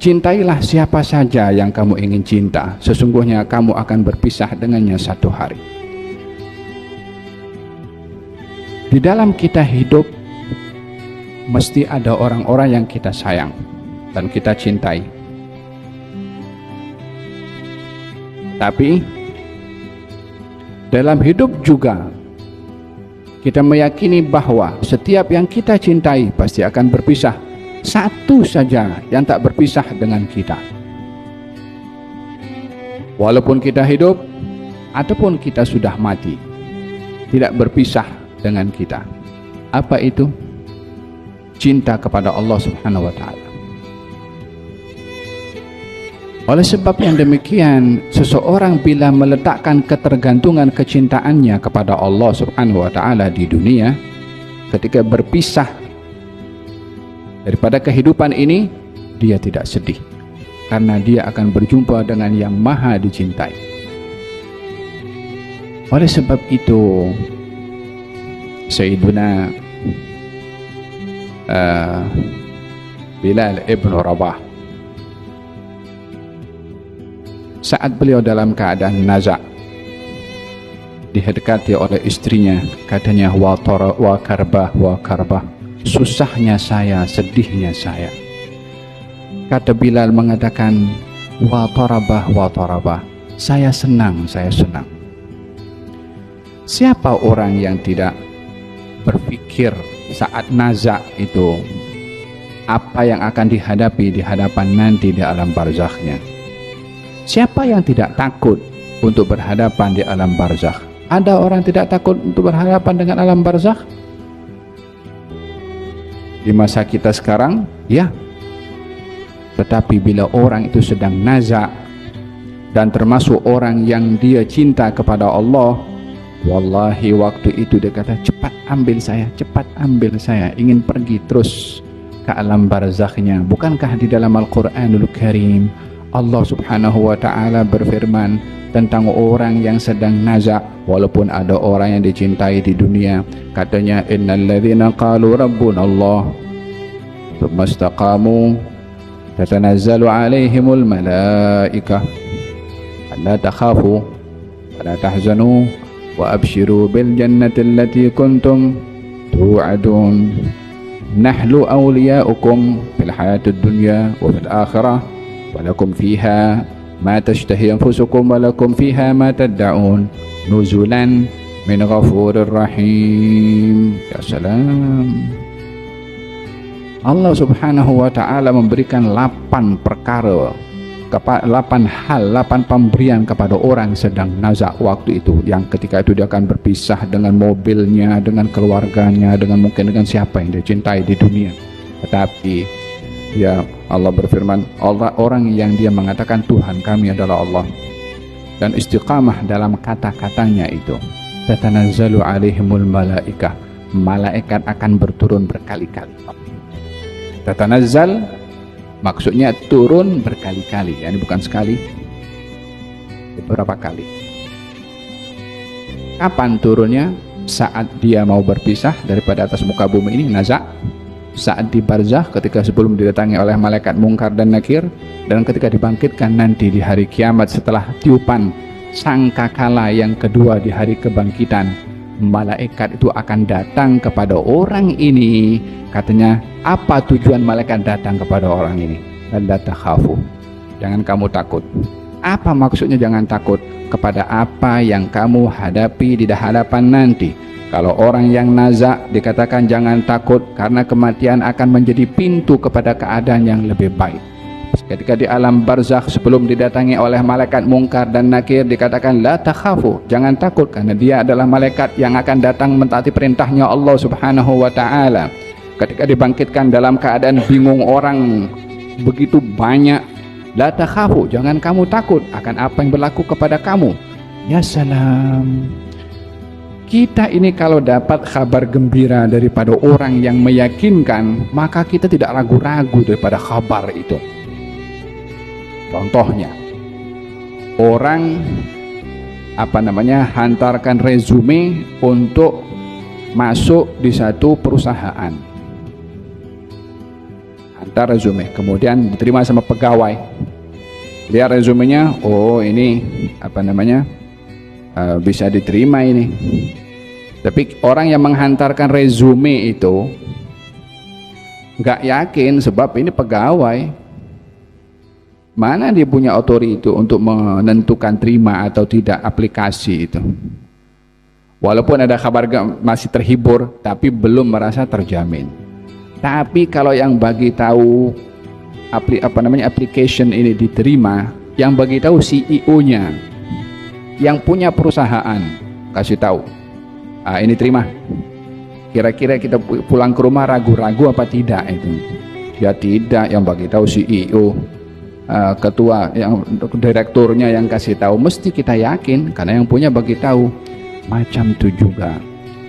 Cintailah siapa saja yang kamu ingin cinta, sesungguhnya kamu akan berpisah dengannya satu hari. Di dalam kita hidup, mesti ada orang-orang yang kita sayang dan kita cintai. Tapi dalam hidup juga kita meyakini bahwa setiap yang kita cintai pasti akan berpisah. Satu saja yang tak berpisah dengan kita. Walaupun kita hidup ataupun kita sudah mati, tidak berpisah dengan kita. Apa itu? Cinta kepada Allah Subhanahu wa Ta'ala. Oleh sebab yang demikian, seseorang bila meletakkan ketergantungan kecintaannya kepada Allah Subhanahu wa Ta'ala di dunia, ketika berpisah daripada kehidupan ini, dia tidak sedih, karena dia akan berjumpa dengan yang maha dicintai. Oleh sebab itu, Sayyiduna Bilal ibn Rabah, saat beliau dalam keadaan naza', didekati oleh istrinya, katanya wa karbah, susahnya saya, sedihnya saya. Kata Bilal mengatakan wa tarabah, saya senang. Siapa orang yang tidak berpikir saat naza' itu apa yang akan dihadapi di hadapan nanti di alam barzakhnya? Siapa yang tidak takut untuk berhadapan di alam barzakh? Ada orang tidak takut untuk berhadapan dengan alam barzakh? Di masa kita sekarang, ya. Tetapi bila orang itu sedang naza' dan termasuk orang yang dia cinta kepada Allah, wallahi waktu itu dia kata, cepat ambil saya, ingin pergi terus ke alam barzakhnya. Bukankah di dalam Al-Quranul Karim Allah Subhanahu wa Ta'ala berfirman tentang orang yang sedang naza', walaupun ada orang yang dicintai di dunia, katanya innal ladzina qalu rabbuna Allah thumma istaqamu tatanazzalu alaihimul malaikah alla takhafu wa la tahzanu wa abshiru bil jannati allati kuntum tu'adun nahnu awliya'ukum fil hayatid dunya wa fil akhirah wa lakum fiha ma tashtahi anfusukum wa lakum fiha ma tad'un nuzulan min ghafurir rahim. Ya salam. Allah Subhanahu wa Ta'ala memberikan 8 perkara, 8 hal, 8 pemberian kepada orang sedang naza' waktu itu, yang ketika itu dia akan berpisah dengan mobilnya, dengan keluarganya, dengan mungkin dengan siapa yang dia cintai di dunia. Tetapi ya Allah berfirman, orang yang dia mengatakan Tuhan kami adalah Allah, dan istiqamah dalam kata-katanya itu, tatanazzalu alaihimul malaikah, malaikat akan berturun berkali-kali. Tatanazzal maksudnya turun berkali-kali, yani bukan sekali, beberapa kali. Kapan turunnya? Saat dia mau berpisah daripada atas muka bumi ini, naza'. Saat di barzakh, ketika sebelum didatangi oleh malaikat Munkar dan Nakir, dan ketika dibangkitkan nanti di hari kiamat setelah tiupan sangkakala yang kedua di hari kebangkitan, malaikat itu akan datang kepada orang ini. Katanya, apa tujuan malaikat datang kepada orang ini? La takhafu, jangan kamu takut. Apa maksudnya jangan takut? Kepada apa yang kamu hadapi di hadapan nanti. Kalau orang yang naza' dikatakan jangan takut, karena kematian akan menjadi pintu kepada keadaan yang lebih baik. Ketika di alam barzakh sebelum didatangi oleh malaikat Munkar dan Nakir dikatakan la takhafu, jangan takut, karena dia adalah malaikat yang akan datang mentaati perintahnya Allah Subhanahu wa Ta'ala. Ketika dibangkitkan dalam keadaan bingung orang begitu banyak, la takhafu, jangan kamu takut akan apa yang berlaku kepada kamu. Ya salam. Kita ini kalau dapat kabar gembira daripada orang yang meyakinkan, maka kita tidak ragu-ragu daripada kabar itu. Contohnya, orang hantarkan resume untuk masuk di satu perusahaan. kita resume, kemudian diterima sama pegawai. Lihat resumenya, oh ini apa namanya, bisa diterima ini. Tapi orang yang menghantarkan resume itu nggak yakin, sebab ini pegawai. Mana dia punya otoritas untuk menentukan terima atau tidak aplikasi itu. Walaupun ada kabar masih terhibur, tapi belum merasa terjamin. Tapi kalau yang bagi tahu application ini diterima, yang bagi tahu CEO-nya, yang punya perusahaan, kasih tahu, ini terima. Kira-kira kita pulang ke rumah ragu-ragu apa tidak itu? Ya tidak, yang bagi tahu CEO, ketua, yang direkturnya yang kasih tahu, mesti kita yakin karena yang punya bagi tahu. Macam itu juga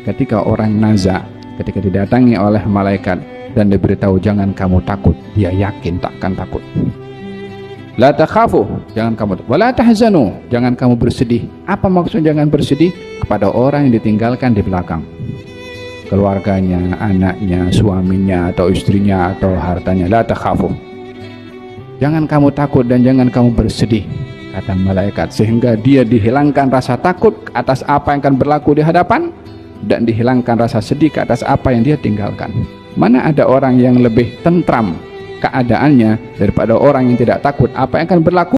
ketika orang naza, ketika didatangi oleh malaikat dan diberitahu jangan kamu takut, dia yakin takkan takut. La takhafu, jangan kamu, wala tahzanu, jangan kamu bersedih. Apa maksud jangan bersedih? Kepada orang yang ditinggalkan di belakang, keluarganya, anaknya, suaminya atau istrinya atau hartanya. La takhafu, jangan kamu takut dan jangan kamu bersedih, kata malaikat, sehingga dia dihilangkan rasa takut atas apa yang akan berlaku di hadapan dan dihilangkan rasa sedih ke atas apa yang dia tinggalkan. Mana ada orang yang lebih tentram keadaannya daripada orang yang tidak takut apa yang akan berlaku